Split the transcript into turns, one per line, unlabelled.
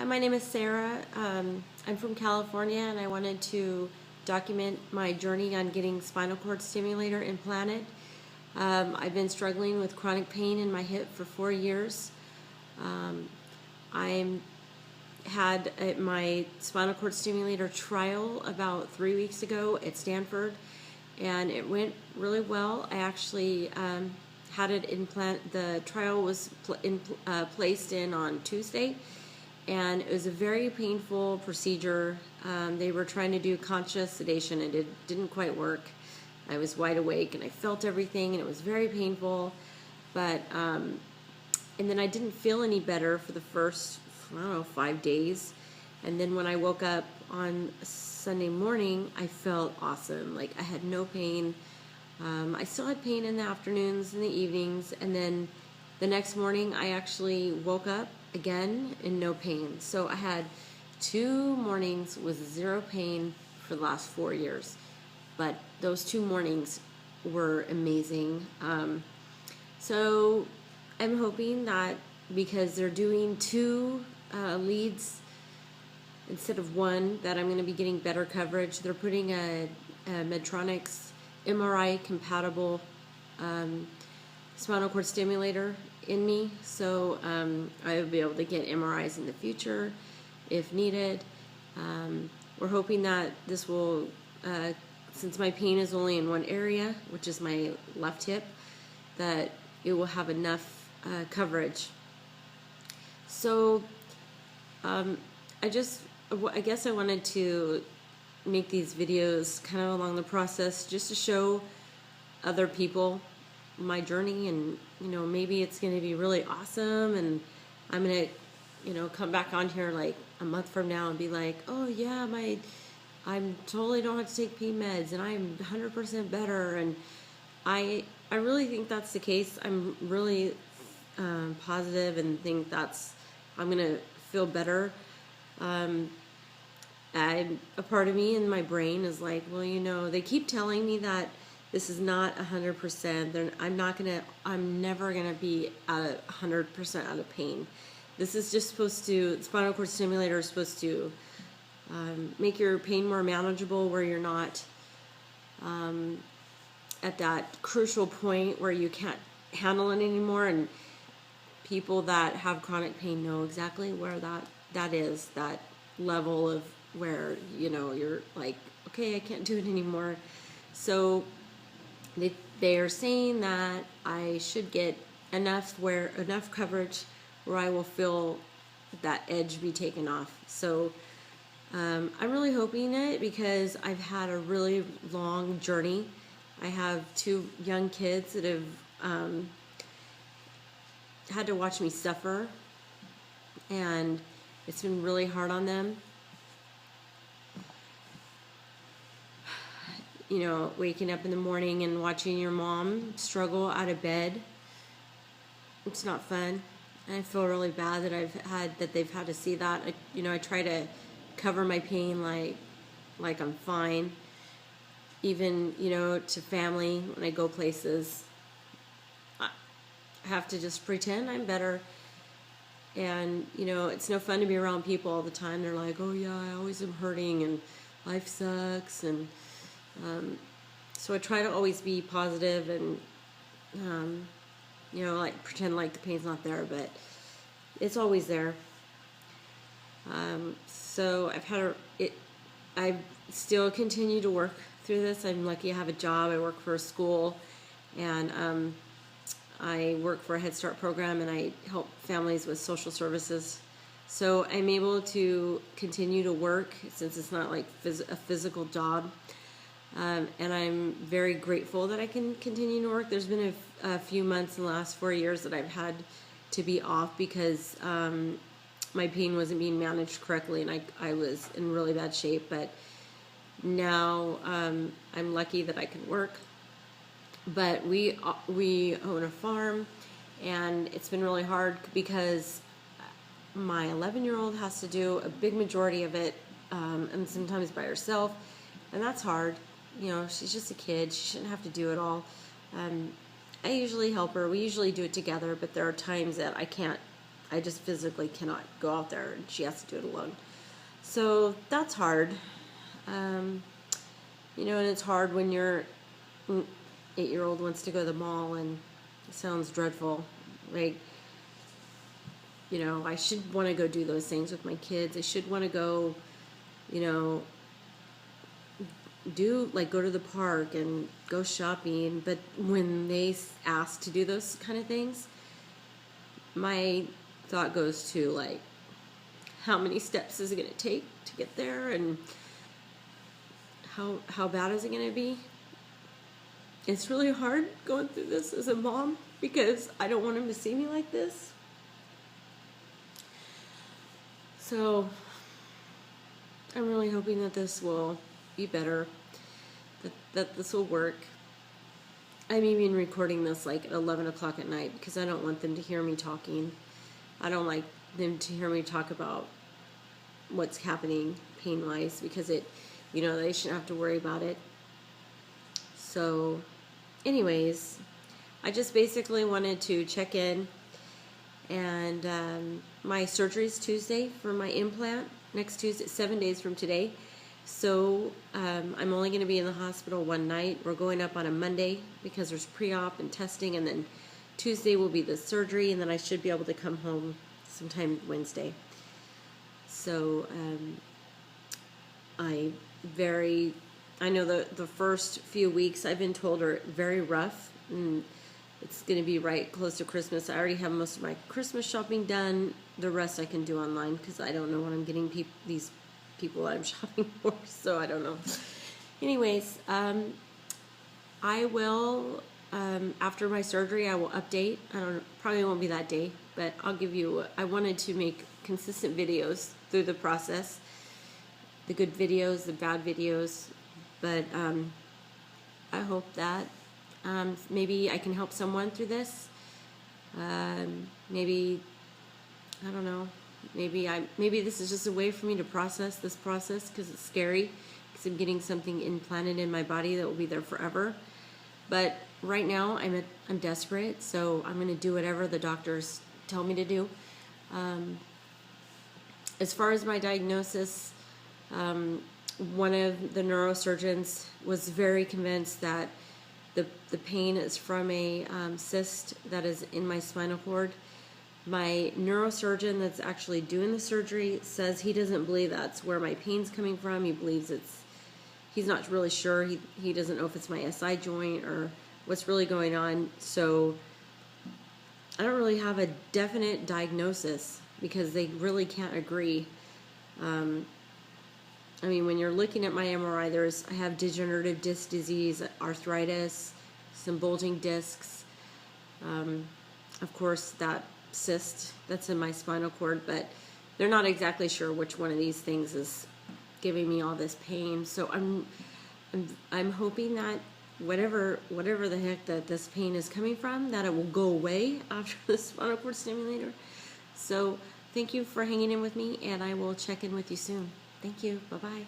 Hi, my name is Sarah. I'm from California, and I wanted to document my journey on getting spinal cord stimulator implanted. I've been struggling with chronic pain in my hip for 4 years. I had my spinal cord stimulator trial about 3 weeks ago at Stanford, and it went really well. I actually had it implant. The trial was placed in on Tuesday, and it was a very painful procedure. They were trying to do conscious sedation, and it didn't quite work. I was wide awake, and I felt everything, and it was very painful. But and then I didn't feel any better for the first, I don't know, 5 days. And then when I woke up on Sunday morning, I felt awesome. Like, I had no pain. I still had pain in the afternoons and the evenings, and then the next morning I actually woke up again in no pain. So I had 2 mornings with 0 pain for the last 4 years. But those 2 mornings were amazing. So I'm hoping that because they're doing 2 leads instead of 1, that I'm going to be getting better coverage. They're putting a Medtronic's MRI compatible spinal cord stimulator in me, so I will be able to get MRIs in the future if needed. We're hoping that this will, since my pain is only in one area, which is my left hip, that it will have enough coverage. So I guess I wanted to make these videos kind of along the process just to show other people my journey, and maybe it's going to be really awesome, and I'm going to come back on here like a month from now and be like, oh yeah, I'm totally don't have to take pain meds and I'm 100% better. And I really think that's the case. I'm really positive and think I'm going to feel better. A part of me in my brain is like, well, they keep telling me that this is not 100%. I'm never gonna be at 100% out of pain. This is just supposed to, spinal cord stimulator is supposed to make your pain more manageable, where you're not at that crucial point where you can't handle it anymore. And people that have chronic pain know exactly where that is, that level of where you're like, okay, I can't do it anymore. So they are saying that I should get enough coverage where I will feel that edge be taken off. So I'm really hoping it, because I've had a really long journey. I have 2 young kids that have had to watch me suffer, and it's been really hard on them. Waking up in the morning and watching your mom struggle out of bed, it's not fun. And I feel really bad that they've had to see that. I try to cover my pain like I'm fine. Even, to family, when I go places, I have to just pretend I'm better. And, it's no fun to be around people all the time. They're like, oh yeah, I always am hurting and life sucks. And so I try to always be positive and, like pretend like the pain's not there, but it's always there. So I still continue to work through this. I'm lucky I have a job. I work for a school, and I work for a Head Start program, and I help families with social services. So I'm able to continue to work since it's not like a physical job. And I'm very grateful that I can continue to work. There's been a few months in the last 4 years that I've had to be off because my pain wasn't being managed correctly, and I was in really bad shape. But now I'm lucky that I can work. But we own a farm, and it's been really hard because my 11-year-old has to do a big majority of it, and sometimes by herself, and that's hard. She's just a kid. She shouldn't have to do it all. I usually help her. We usually do it together, but there are times that I I just physically cannot go out there, and she has to do it alone. So that's hard. You know, and it's hard when your 8-year-old wants to go to the mall, and it sounds dreadful. Like, you know, I should want to go do those things with my kids. I should want to go, you know, go to the park and go shopping. But when they ask to do those kind of things, my thought goes to, like, how many steps is it going to take to get there, and how bad is it going to be? It's really hard going through this as a mom because I don't want him to see me like this. So I'm really hoping that this will be better, that this will work. I'm even recording this like at 11 o'clock at night because I don't want them to hear me talking. I don't like them to hear me talk about what's happening pain-wise because it, you know, they shouldn't have to worry about it. So anyways, I just basically wanted to check in, and my surgery is Tuesday for my implant, next Tuesday, 7 days from today. So I'm only going to be in the hospital one night. We're going up on a Monday because there's pre-op and testing, and then Tuesday will be the surgery, and then I should be able to come home sometime Wednesday. So I know the first few weeks I've been told are very rough, and it's going to be right close to Christmas. I already have most of my Christmas shopping done. The rest I can do online because I don't know when I'm getting these people I'm shopping for, so I don't know. Anyways, I will, after my surgery, I will update. Probably won't be that day, but I'll give you, I wanted to make consistent videos through the process, the good videos, the bad videos, but I hope that maybe I can help someone through this. Maybe, I don't know, maybe this is just a way for me to process this process because it's scary, because I'm getting something implanted in my body that will be there forever. But right now I'm desperate, so I'm going to do whatever the doctors tell me to do. As far as my diagnosis, one of the neurosurgeons was very convinced that the pain is from a cyst that is in my spinal cord. My neurosurgeon that's actually doing the surgery says he doesn't believe that's where my pain's coming from. He believes he's not really sure. He doesn't know if it's my SI joint or what's really going on. So I don't really have a definite diagnosis because they really can't agree. I mean, when you're looking at my MRI, I have degenerative disc disease, arthritis, some bulging discs. Of course, that cyst that's in my spinal cord, but they're not exactly sure which one of these things is giving me all this pain. So I'm hoping that whatever the heck that this pain is coming from, that it will go away after the spinal cord stimulator. So thank you for hanging in with me, and I will check in with you soon. Thank you. Bye-bye.